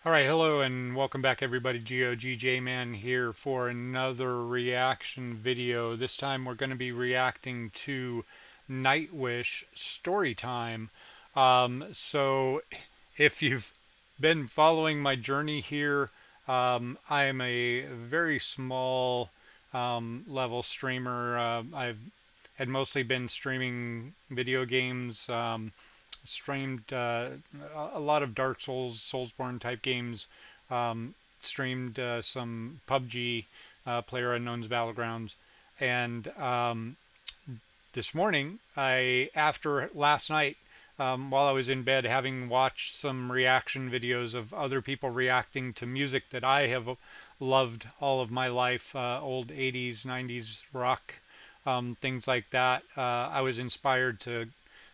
All right, hello and welcome back everybody. GOGJ Man here for another reaction video. This time we're going to be reacting to Nightwish Storytime. So if you've been following my journey here, I am a very small level streamer. I've had mostly been streaming video games. Streamed a lot of Dark Souls, Soulsborne type games. Streamed some PUBG, PlayerUnknown's Battlegrounds, and this morning, after last night, while I was in bed, having watched some reaction videos of other people reacting to music that I have loved all of my life, old 80s, 90s rock, things like that. I was inspired to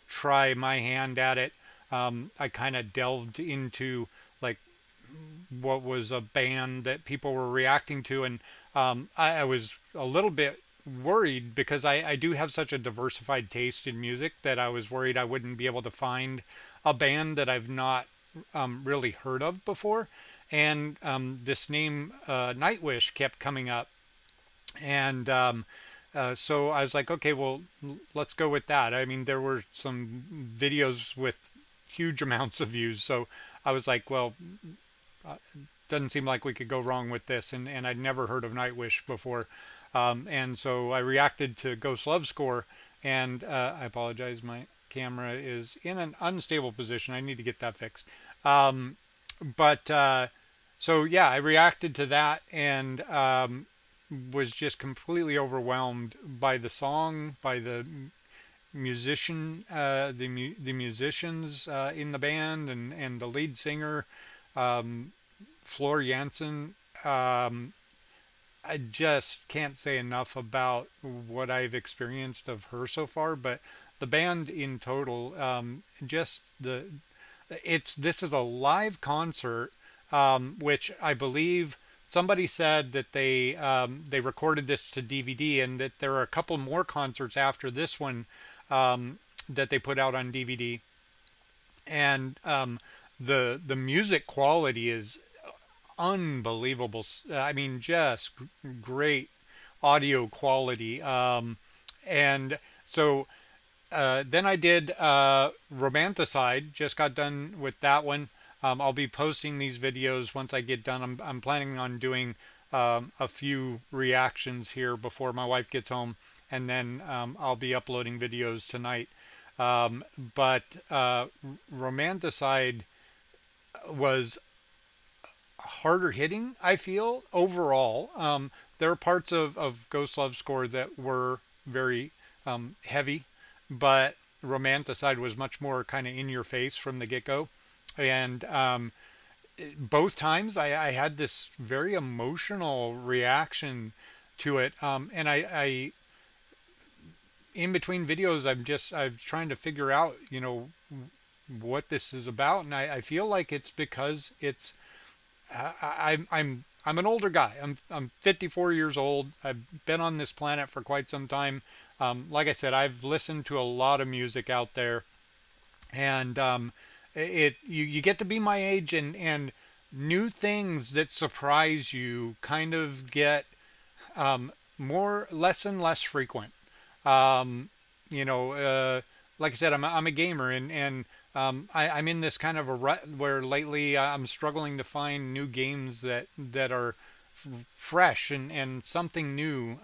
try my hand at it. I kind of delved into like what was a band that people were reacting to, and I was a little bit worried because I do have such a diversified taste in music that I was worried I wouldn't be able to find a band that I've not really heard of before. And this name Nightwish kept coming up, and so I was like, okay, well, let's go with that. I mean, there were some videos with huge amounts of views, so I was like, well, doesn't seem like we could go wrong with this. And I'd never heard of Nightwish before. And so I reacted to Ghost Love Score, and I apologize, my camera is in an unstable position. I need to get that fixed. But so yeah, I reacted to that and was just completely overwhelmed by the song, by the the musicians in the band, and the lead singer, um, Floor Jansen. Um, I just can't say enough about what I've experienced of her so far, but the band in total, just the it's this is a live concert, which I believe somebody said that they recorded this to DVD, and that there are a couple more concerts after this one that they put out on DVD, and the music quality is unbelievable. I mean, just great audio quality. And so then I did Romanticide. Just got done with that one. I'll be posting these videos once I get done. I'm planning on doing a few reactions here before my wife gets home, and then I'll be uploading videos tonight. But Romanticide was harder hitting, I feel, overall. There are parts of Ghost Love Score that were very heavy, but Romanticide was much more kind of in your face from the get-go. And both times I had this very emotional reaction to it. And in between videos, I'm trying to figure out, what this is about. And I feel like it's because I'm an older guy. I'm 54 years old. I've been on this planet for quite some time. Like I said, I've listened to a lot of music out there, and you get to be my age, and new things that surprise you kind of get more less and less frequent. Um, you know, like I said, I'm a gamer, and I'm in this kind of a rut where lately I'm struggling to find new games that are fresh and something new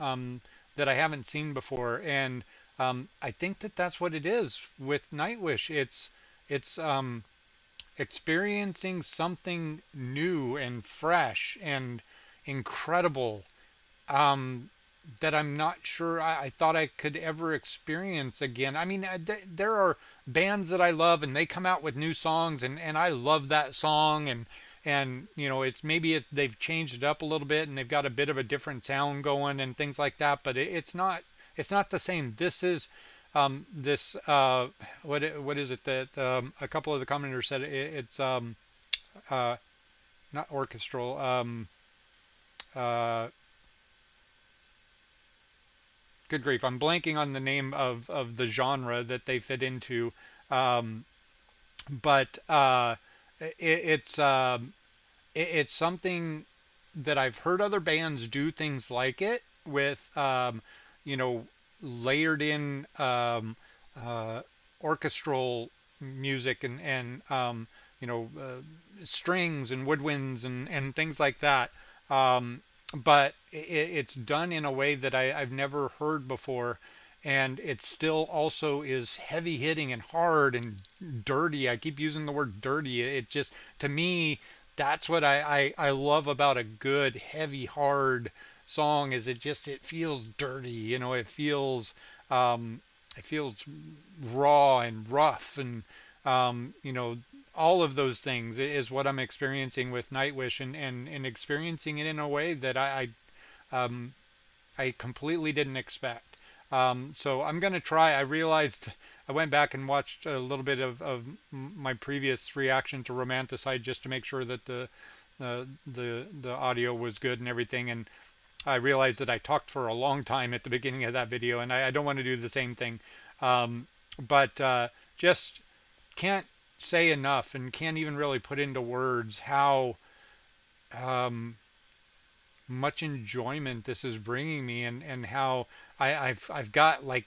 that I haven't seen before. And I think that that's what it is with Nightwish. It's experiencing something new and fresh and incredible, um, that I'm not sure I thought I could ever experience again. I mean, there are bands that I love, and they come out with new songs, and I love that song, and it's maybe they've changed it up a little bit, and they've got a bit of a different sound going and things like that, but it's not the same. This is this what is it that a couple of the commenters said it's uh, not orchestral. Uh, Good grief, I'm blanking on the name of the genre that they fit into. Um, but it's it's something that I've heard other bands do things like it with, you know, layered in uh, orchestral music and you know, strings and woodwinds and things like that. Um, but it's done in a way that I've never heard before. And it still also is heavy hitting and hard and dirty. I keep using the word dirty. It just, to me, that's what I love about a good, heavy, hard song is it feels dirty. You know, um, it feels raw and rough and you know, all of those things is what I'm experiencing with Nightwish and experiencing it in a way that um, I completely didn't expect. So I'm going to try. I realized I went back and watched a little bit of my previous reaction to Romanticide just to make sure that the audio was good and everything. And I realized that I talked for a long time at the beginning of that video, and I don't want to do the same thing. Um, but just can't say enough and can't even really put into words how um, much enjoyment this is bringing me and how I've got like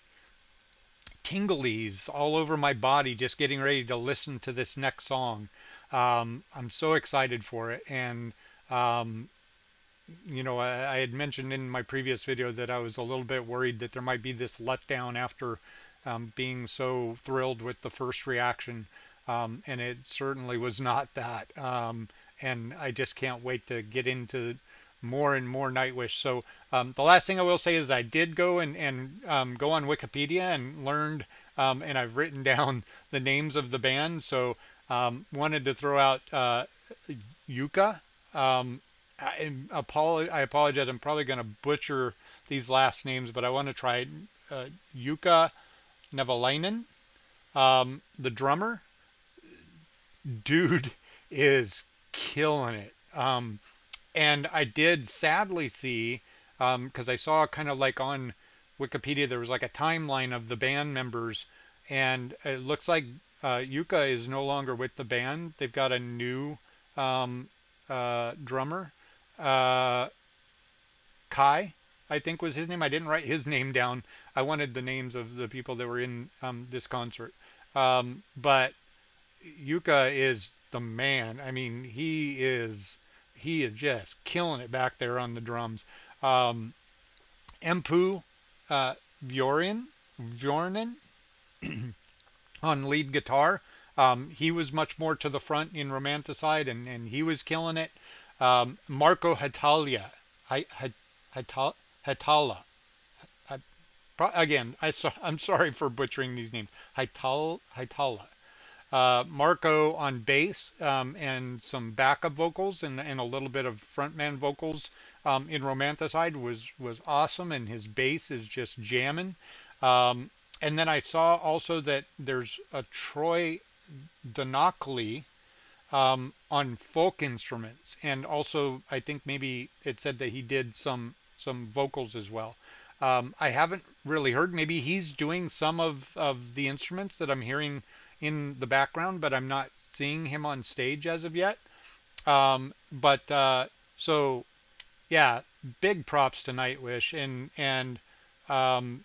tinglies all over my body just getting ready to listen to this next song. I'm so excited for it. And, um, you know, I had mentioned in my previous video that I was a little bit worried that there might be this letdown after being so thrilled with the first reaction. And it certainly was not that. And I just can't wait to get into more and more Nightwish. So the last thing I will say is I did go and go on Wikipedia and learned, and I've written down the names of the band. So wanted to throw out Yuka. I apologize. I'm probably going to butcher these last names, but I want to try Yuka Nevalainen, the drummer. Dude is killing it. And I did sadly see, because I saw kind of like on Wikipedia, there was like a timeline of the band members, and it looks like Yuka is no longer with the band. They've got a new um, drummer. Uh, Kai, I think was his name. I didn't write his name down. I wanted the names of the people that were in this concert. But Yuka is the man. I mean, he is just killing it back there on the drums. Um, Empu uh, Bjornen on lead guitar. He was much more to the front in Romanticide, and he was killing it. Marco Hatalia, Hatala. I, again, I'm sorry for butchering these names. Hitala. Marco on bass and some backup vocals and a little bit of frontman vocals in Romanticide was awesome, and his bass is just jamming. Um, and then I saw also that there's a Troy Donockley on folk instruments, and also I think maybe it said that he did some vocals as well. I haven't really heard. Maybe he's doing some of the instruments that I'm hearing in the background, but I'm not seeing him on stage as of yet. But so yeah, big props to Nightwish, and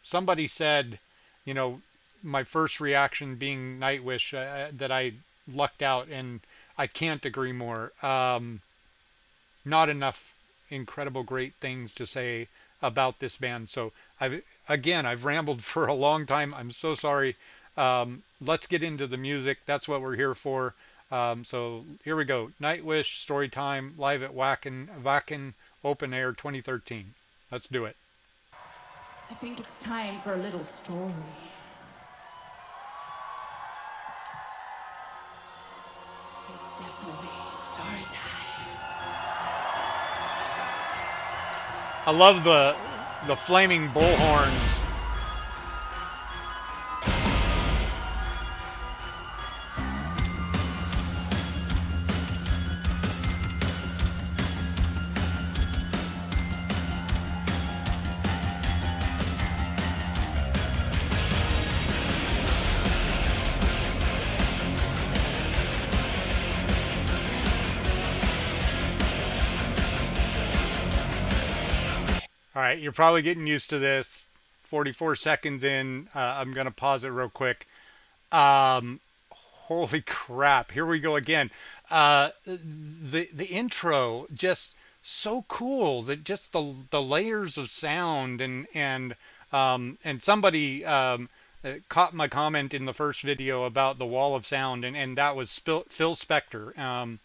somebody said, you know, my first reaction being Nightwish that I lucked out, and I can't agree more. Not enough incredible great things to say about this band. So I've rambled for a long time. I'm so sorry. Let's get into the music. That's what we're here for. So here we go. Nightwish Storytime live at Wacken Open Air 2013. Let's do it. I think it's time for a little story. It's definitely story time. I love the flaming bullhorns. All right, you're probably getting used to this. 44 seconds in, I'm gonna pause it real quick. Um, Holy crap! Here we go again. The intro just so cool. That just the layers of sound and somebody caught my comment in the first video about the wall of sound and that was Phil Spector.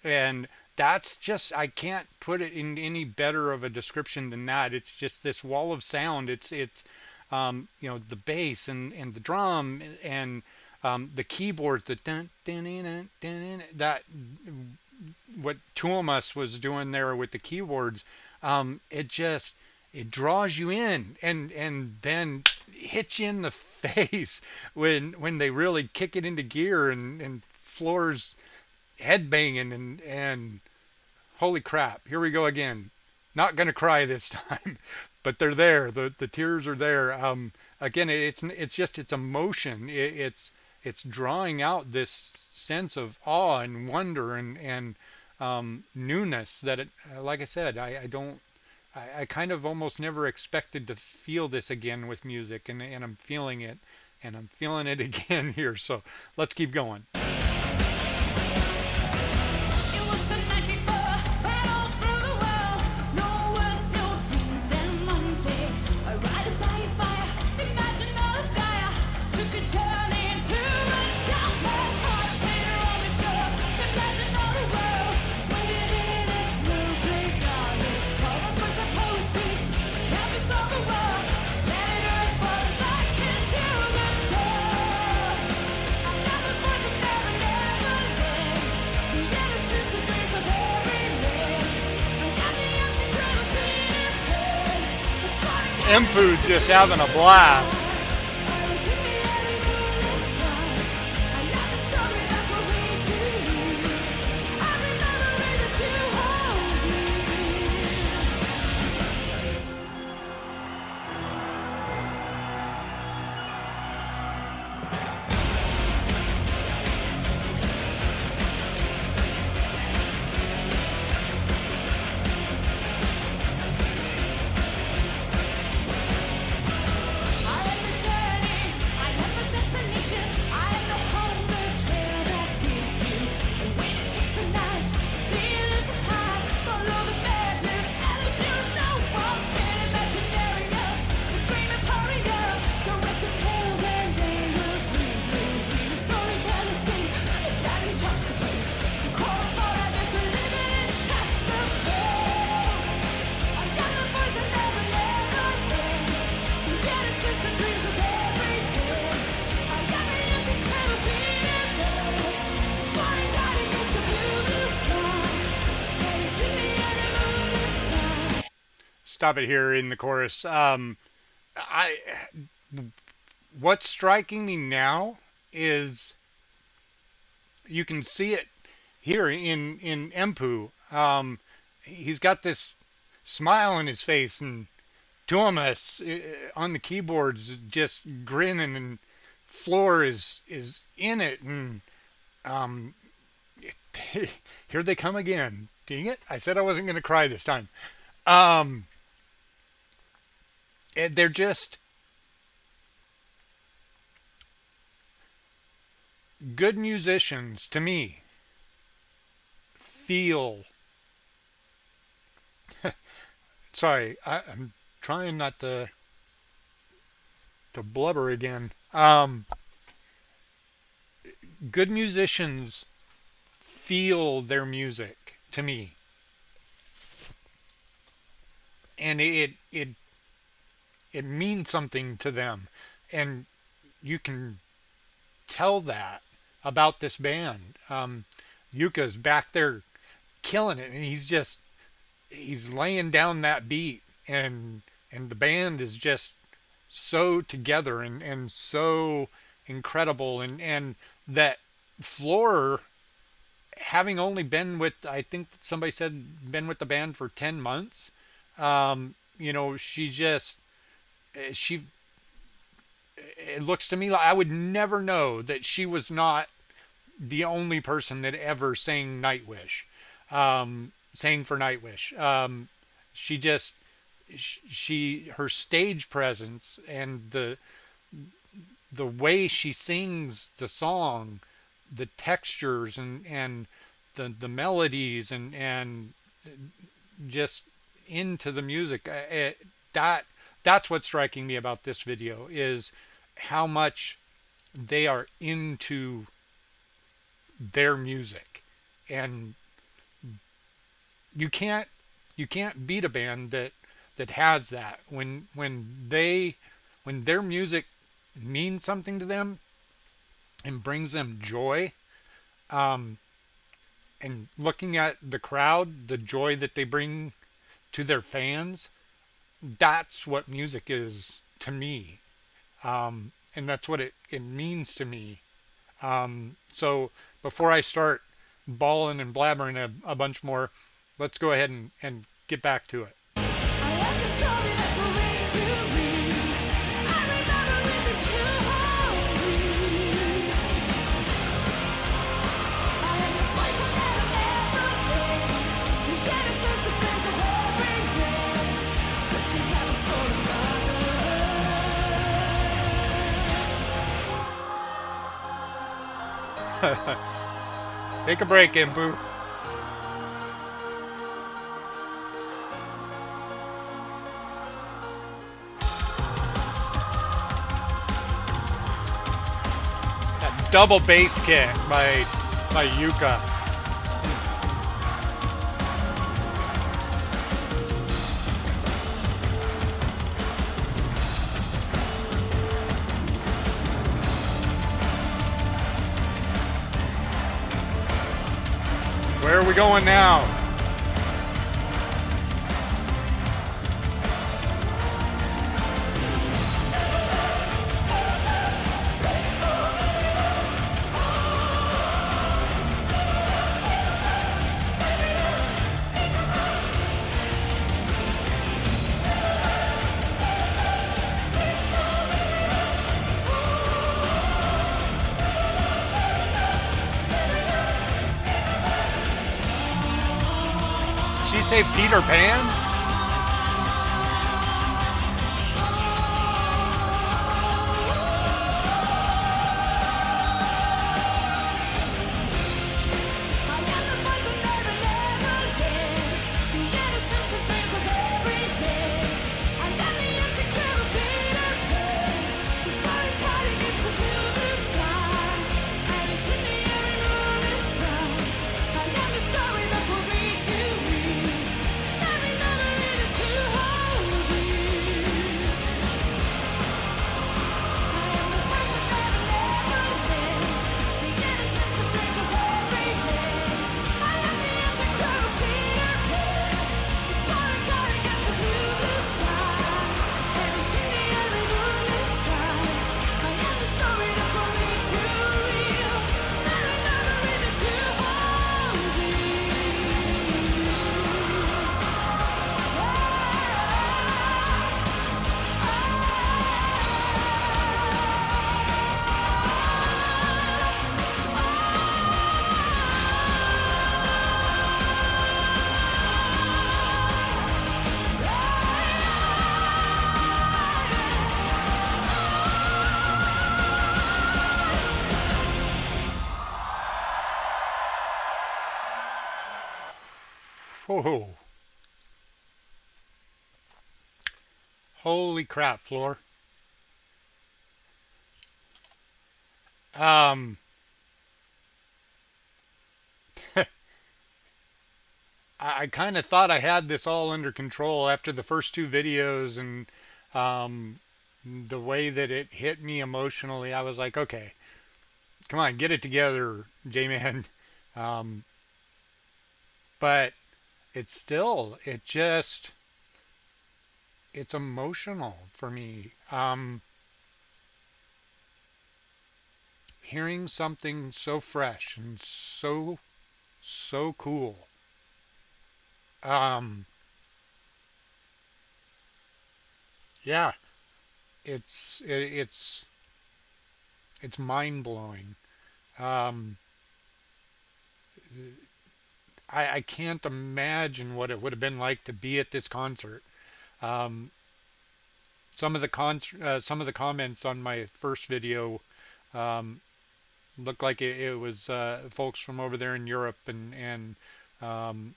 And that's just I can't put it in any better of a description than that. It's just this wall of sound. It's the bass and the drum and the keyboards, the dun, dun, dun, dun, dun, that what Tuomas was doing there with the keyboards, it just it draws you in and then hits you in the face when they really kick it into gear and floors headbanging and holy crap, here we go again. Not gonna cry this time, but they're there. The tears are there. Again, it's just it's emotion. It's drawing out this sense of awe and wonder and newness that it. Like I said, I don't. I kind of almost never expected to feel this again with music, and I'm feeling it, and I'm feeling it again here. So let's keep going. It was the night before, battle through the world. No words, no dreams, then Monday. I ride by a fire, imagine all of Gaia. Took a turn into a childless heart. Painter on the shore, imagine all the world. Waiting in a snowflake darkness, covered with the poetry. Canvas of the world, planet Earth falls back into the stars. I got the voice of never, never learned. The innocence, the dreams of every man. I got the empty grave of being heard. The starting Empu's just having a blast. Stop it here in the chorus. I What's striking me now is you can see it here in Empu. He's got this smile on his face, and Tuomas on the keyboards just grinning, and Floor is in it, and um, here they come again. Dang it! I said I wasn't going to cry this time. Um, they're just good musicians to me. Feel sorry, I'm trying not to blubber again. Good musicians feel their music to me, and it means something to them, and you can tell that about this band. Yuka's back there killing it, and he's laying down that beat, and the band is just so together and so incredible, and that Floor, having only been with, I think somebody said, been with the band for 10 months. She just she it looks to me like I would never know that she was not the only person that ever sang Nightwish, sang for Nightwish. She just her stage presence and the way she sings the song, the textures and the melodies and just into the music. That that's what's striking me about this video is how much they are into their music, and you can't you can't beat a band that has that when their music means something to them and brings them joy. Um, and looking at the crowd, the joy that they bring to their fans, that's what music is to me. And that's what it means to me. So before I start bawling and blabbering a bunch more, let's go ahead and get back to it. Take a break, Impu. That double bass kick by Yuka. Where are we going now? She say Peter Pan? Whoa. Holy crap, Floor. Um, I kind of thought I had this all under control after the first two videos and um, the way that it hit me emotionally. I was like, okay, come on, get it together, J-Man. Um, but it's still, it's emotional for me. Hearing something so fresh and so cool. Um, yeah, it's mind blowing. Um, I can't imagine what it would have been like to be at this concert. Um, some of the comments on my first video um, looked like it was folks from over there in Europe, and um,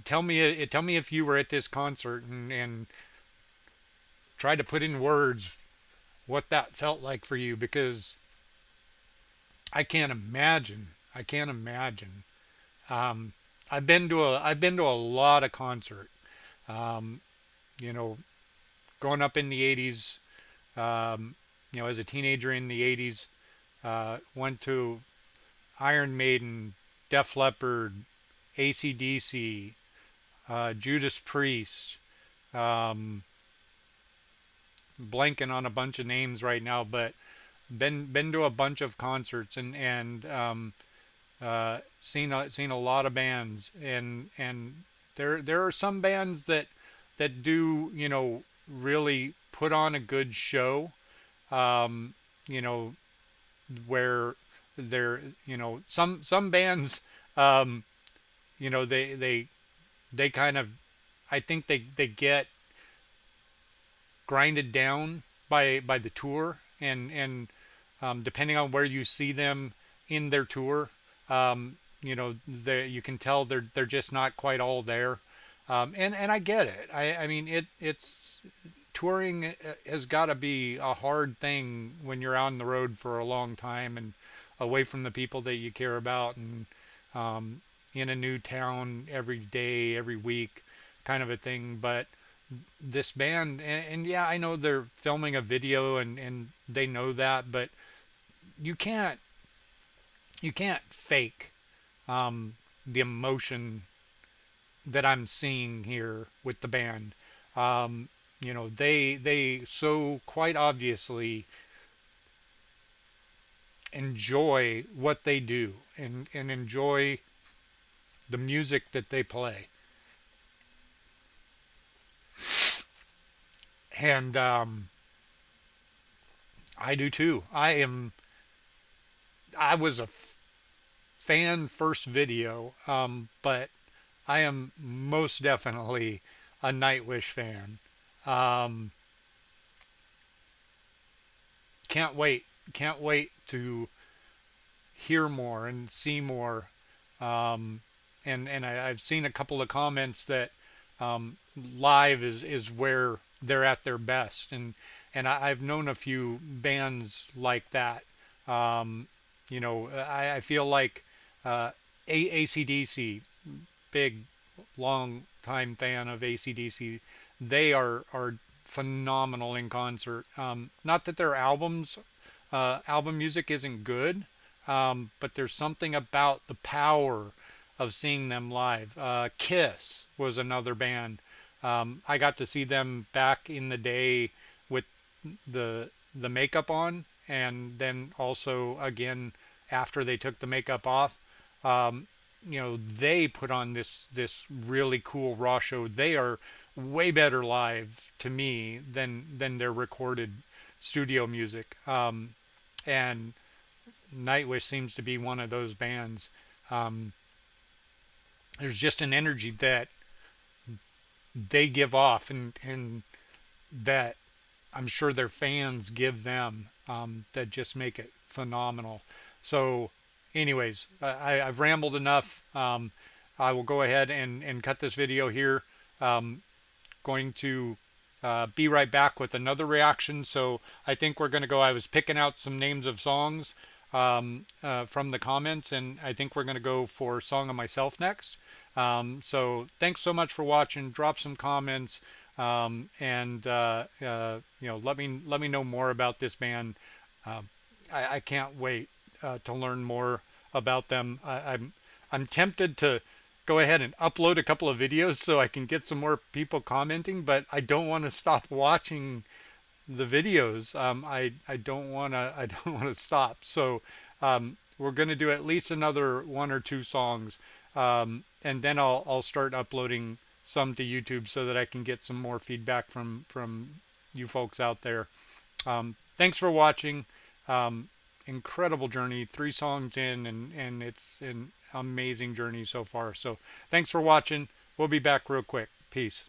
tell me if you were at this concert, and try to put in words what that felt like for you, because I can't imagine. I can't imagine. Um, I've been to a lot of concert. Um, you know, growing up in the '80s, um, as a teenager in the '80s, went to Iron Maiden, Def Leppard, AC/DC, Judas Priest. Um, Blanking on a bunch of names right now, but been to a bunch of concerts, and seen a lot of bands, and there are some bands that do, really put on a good show. Um, you know where they're, some bands, um, they kind of, I think they get grinded down by the tour, and depending on where you see them in their tour, you can tell they're just not quite all there. And I get it. I mean, it's touring has got to be a hard thing when you're on the road for a long time and away from the people that you care about, and um, in a new town every day, every week, kind of a thing. But this band, and yeah, I know they're filming a video, and they know that, but you can't you can't fake um, the emotion that I'm seeing here with the band. They so quite obviously enjoy what they do, and enjoy the music that they play. And I do too. I was a fan first video, but I am most definitely a Nightwish fan. Um, can't wait. Can't wait to hear more and see more. Um, I've seen a couple of comments that live is where they're at their best, and I've known a few bands like that. Um, I feel like uh, AC/DC, big long time fan of AC/DC. They are phenomenal in concert. Not that their album music isn't good, but there's something about the power of seeing them live. Kiss was another band. I got to see them back in the day with the makeup on, and then also again after they took the makeup off. Um, they put on this really cool raw show. They are way better live to me than their recorded studio music. And Nightwish seems to be one of those bands. Um, there's just an energy that they give off, and that I'm sure their fans give them, that just make it phenomenal. So, anyways, I've rambled enough. I will go ahead and cut this video here. Going to be right back with another reaction. So I think we're going to go. I was picking out some names of songs from the comments, and I think we're going to go for Song of Myself next. So thanks so much for watching. Drop some comments, and let me know more about this band. Uh, I can't wait to learn more about them. I'm tempted to go ahead and upload a couple of videos so I can get some more people commenting, but I don't want to stop watching the videos. I don't want to I don't want to stop. So we're going to do at least another one or two songs, and then I'll start uploading some to YouTube so that I can get some more feedback from you folks out there. Thanks for watching. Incredible journey, 3 songs in, and it's an amazing journey so far. So thanks for watching. We'll be back real quick. Peace.